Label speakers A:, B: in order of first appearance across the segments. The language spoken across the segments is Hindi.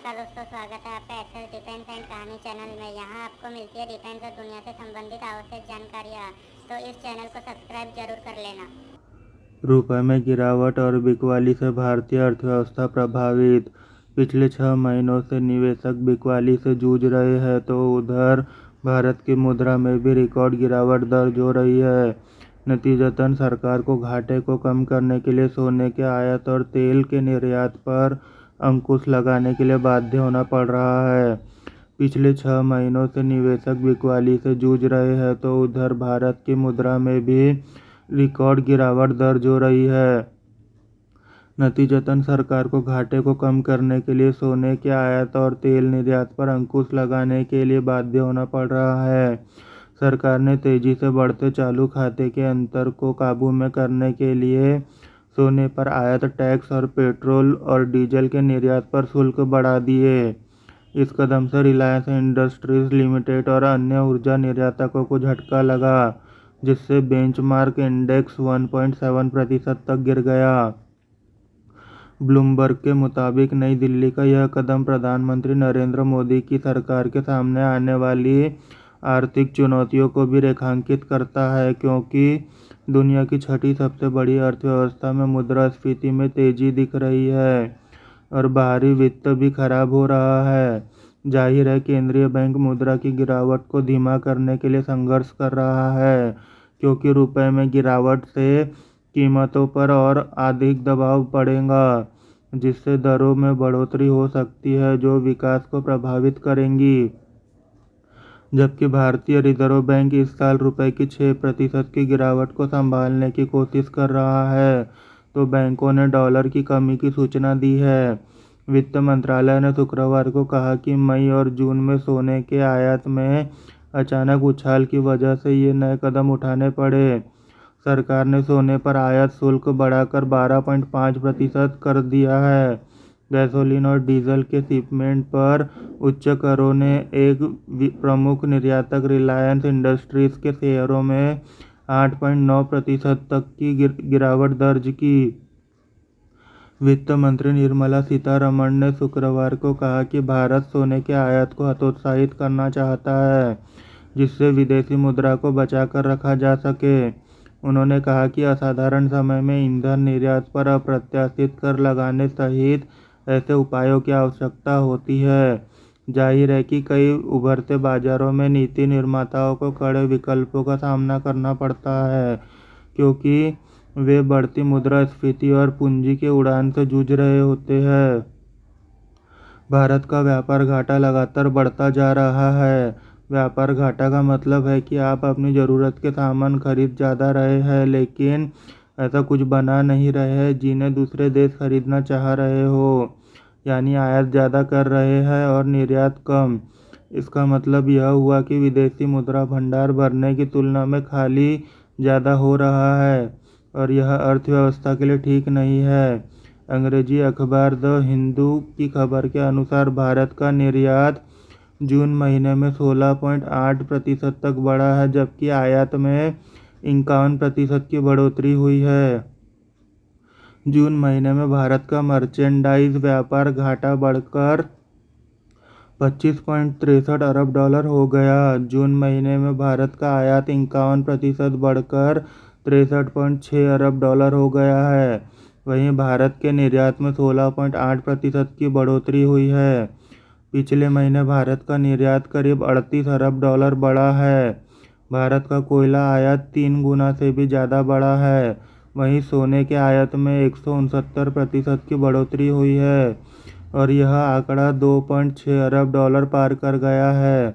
A: नमस्कार दोस्तों, स्वागत है आपका एक्सेस डिफेंस एंड कहानी चैनल में। यहाँ आपको मिलती है डिफेंस और दुनिया से संबंधित आवश्यक जानकारियाँ, तो इस चैनल को सब्सक्राइब जरूर कर लेना।
B: रुपये में गिरावट और बिकवाली से भारतीय अर्थव्यवस्था प्रभावित। पिछले 6 महीनों से निवेशक बिकवाली से जूझ रहे हैं, तो उधर भारत की मुद्रा में भी रिकॉर्ड गिरावट दर्ज हो रही है। नतीजतन सरकार को घाटे को कम करने के लिए सोने के आयात और तेल के निर्यात पर अंकुश लगाने के लिए बाध्य होना पड़ रहा है। पिछले 6 महीनों से निवेशक बिकवाली से जूझ रहे हैं, तो उधर भारत की मुद्रा में भी रिकॉर्ड गिरावट दर्ज हो रही है। नतीजतन सरकार को घाटे को कम करने के लिए सोने के आयात और तेल निर्यात पर अंकुश लगाने के लिए बाध्य होना पड़ रहा है। सरकार ने तेजी से बढ़ते चालू खाते के अंतर को काबू में करने के लिए सोने पर आयात टैक्स और पेट्रोल और डीजल के निर्यात पर शुल्क बढ़ा दिए। इस कदम से रिलायंस इंडस्ट्रीज लिमिटेड और अन्य ऊर्जा निर्यातकों को झटका लगा, जिससे बेंचमार्क इंडेक्स 1.7% तक गिर गया। ब्लूमबर्ग के मुताबिक नई दिल्ली का यह कदम प्रधानमंत्री नरेंद्र मोदी की सरकार के सामने आने वाली आर्थिक चुनौतियों को भी रेखांकित करता है, क्योंकि दुनिया की छठी सबसे बड़ी अर्थव्यवस्था में मुद्रास्फीति में तेजी दिख रही है और बाहरी वित्त भी खराब हो रहा है। जाहिर है, केंद्रीय बैंक मुद्रा की गिरावट को धीमा करने के लिए संघर्ष कर रहा है, क्योंकि रुपए में गिरावट से कीमतों पर और अधिक दबाव पड़ेगा, जिससे दरों में बढ़ोतरी हो सकती है, जो विकास को प्रभावित करेंगी। जबकि भारतीय रिजर्व बैंक इस साल रुपए की 6% की गिरावट को संभालने की कोशिश कर रहा है, तो बैंकों ने डॉलर की कमी की सूचना दी है। वित्त मंत्रालय ने शुक्रवार को कहा कि मई और जून में सोने के आयात में अचानक उछाल की वजह से ये नए कदम उठाने पड़े। सरकार ने सोने पर आयात शुल्क बढ़ाकर 12.5% कर दिया है। गैसोलीन और डीजल के शिपमेंट पर उच्च करों ने एक प्रमुख निर्यातक रिलायंस इंडस्ट्रीज के शेयरों में 8.9% तक की गिरावट दर्ज की। वित्त मंत्री निर्मला सीतारमण ने शुक्रवार को कहा कि भारत सोने के आयात को हतोत्साहित करना चाहता है, जिससे विदेशी मुद्रा को बचाकर रखा जा सके। उन्होंने कहा कि असाधारण समय में ईंधन निर्यात पर अप्रत्याशित कर लगाने सहित ऐसे उपायों की आवश्यकता होती है। जाहिर है कि कई उभरते बाजारों में नीति निर्माताओं को कड़े विकल्पों का सामना करना पड़ता है, क्योंकि वे बढ़ती मुद्रास्फीति और पूंजी के उड़ान से जूझ रहे होते हैं। भारत का व्यापार घाटा लगातार बढ़ता जा रहा है। व्यापार घाटा का मतलब है कि आप अपनी ज़रूरत के सामान खरीद ज़्यादा रहे हैं, लेकिन ऐसा कुछ बना नहीं रहे हैं जिन्हें दूसरे देश खरीदना चाह रहे हो, यानी आयात ज़्यादा कर रहे हैं और निर्यात कम। इसका मतलब यह हुआ कि विदेशी मुद्रा भंडार भरने की तुलना में खाली ज़्यादा हो रहा है, और यह अर्थव्यवस्था के लिए ठीक नहीं है। अंग्रेजी अखबार द हिंदू की खबर के अनुसार भारत का निर्यात जून महीने में 16.8% तक बढ़ा है, जबकि आयात में 51% की बढ़ोतरी हुई है। जून महीने में भारत का मर्चेंडाइज व्यापार घाटा बढ़कर $25.63 अरब हो गया। जून महीने में भारत का आयात 51% बढ़कर $63.6 अरब हो गया है। वहीं भारत के निर्यात में 16.8% की बढ़ोतरी हुई है। पिछले महीने भारत का निर्यात करीब $38 अरब बढ़ा है। भारत का कोयला आयात 3 गुना से भी ज़्यादा बढ़ा है। वहीं सोने के आयात में 169% की बढ़ोतरी हुई है और यह आंकड़ा $2.6 अरब पार कर गया है।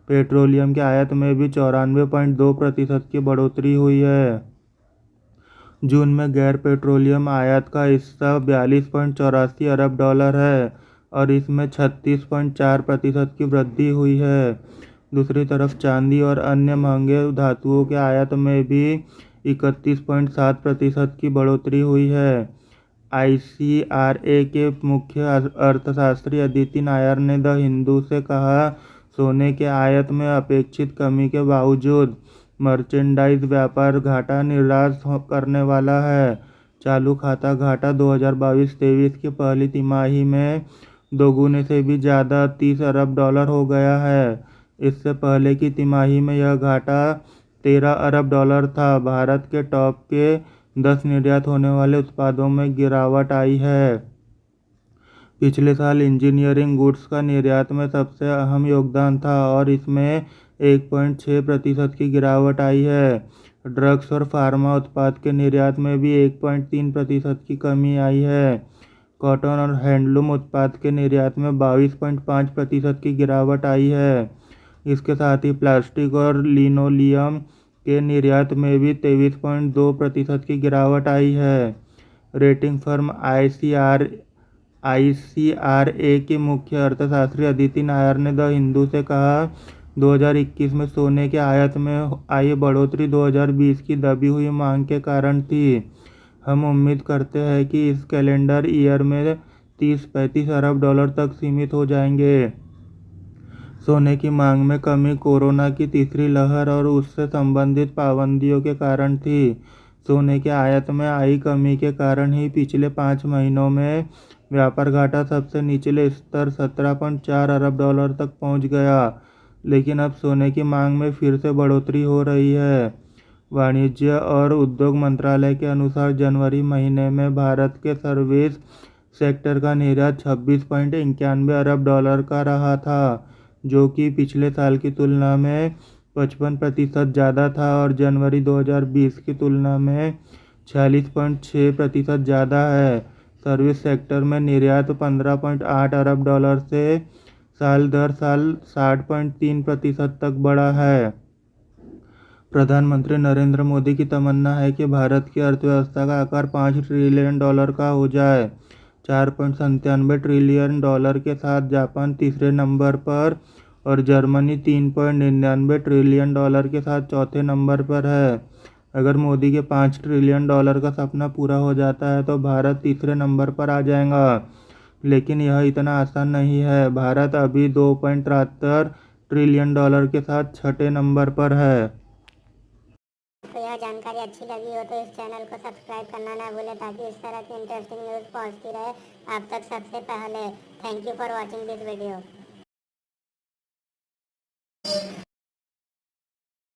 B: पेट्रोलियम के आयात में भी 94.2% की बढ़ोतरी हुई है। जून में गैर पेट्रोलियम आयात का हिस्सा $42.84 अरब है और इसमें 36.4% की वृद्धि हुई है। दूसरी तरफ चांदी और अन्य महंगे धातुओं के आयात में भी 31.7% की बढ़ोतरी हुई है। ICRA के मुख्य अर्थशास्त्री अदिति नायर ने द हिंदू से कहा, सोने के आयात में अपेक्षित कमी के बावजूद मर्चेंडाइज व्यापार घाटा निराश करने वाला है। चालू खाता घाटा 2022-23 की पहली तिमाही में दोगुने से भी ज़्यादा $30 अरब हो गया है। इससे पहले की तिमाही में यह घाटा $13 अरब था। भारत के टॉप के 10 निर्यात होने वाले उत्पादों में गिरावट आई है। पिछले साल इंजीनियरिंग गुड्स का निर्यात में सबसे अहम योगदान था और इसमें 1.6% की गिरावट आई है। ड्रग्स और फार्मा उत्पाद के निर्यात में भी 1.3% की कमी आई है। कॉटन और हैंडलूम उत्पाद के निर्यात में 22.5% की गिरावट आई है। इसके साथ ही प्लास्टिक और लिनोलियम के निर्यात में भी 23.2% की गिरावट आई है। रेटिंग फर्म आईसीआरए के मुख्य अर्थशास्त्री अदिति नायर ने द हिंदू से कहा, 2021 में सोने के आयात में आई बढ़ोतरी 2020 की दबी हुई मांग के कारण थी। हम उम्मीद करते हैं कि इस कैलेंडर ईयर में 30-35 अरब डॉलर तक सीमित हो जाएंगे। सोने की मांग में कमी कोरोना की तीसरी लहर और उससे संबंधित पाबंदियों के कारण थी। सोने के आयात में आई कमी के कारण ही पिछले 5 महीनों में व्यापार घाटा सबसे निचले स्तर 17.4 अरब डॉलर तक पहुंच गया। लेकिन अब सोने की मांग में फिर से बढ़ोतरी हो रही है। वाणिज्य और उद्योग मंत्रालय के अनुसार जनवरी महीने में भारत के सर्विस सेक्टर का निर्यात 26.91 अरब डॉलर का रहा था, जो कि पिछले साल की तुलना में 55% ज़्यादा था और जनवरी 2020 की तुलना में 46.6% ज़्यादा है। सर्विस सेक्टर में निर्यात 15.8 अरब डॉलर से साल दर साल 60.3% तक बढ़ा है। प्रधानमंत्री नरेंद्र मोदी की तमन्ना है कि भारत की अर्थव्यवस्था का आकार $5 ट्रिलियन का हो जाए। $4.97 ट्रिलियन के साथ जापान तीसरे नंबर पर और जर्मनी $3.99 ट्रिलियन के साथ चौथे नंबर पर है। अगर मोदी के $5 ट्रिलियन का सपना पूरा हो जाता है तो भारत तीसरे नंबर पर आ जाएगा। लेकिन यह इतना आसान नहीं है। भारत अभी $2.73 ट्रिलियन के साथ छठे नंबर पर है।
A: तो यह जानकारी अच्छी लगी हो तो इस चैनल को सब्सक्राइब करना ना भूलें ताकि इस तरह की इंटरेस्टिंग न्यूज़ पहुंचती रहे आप तक सबसे पहले। Thank you for watching this video.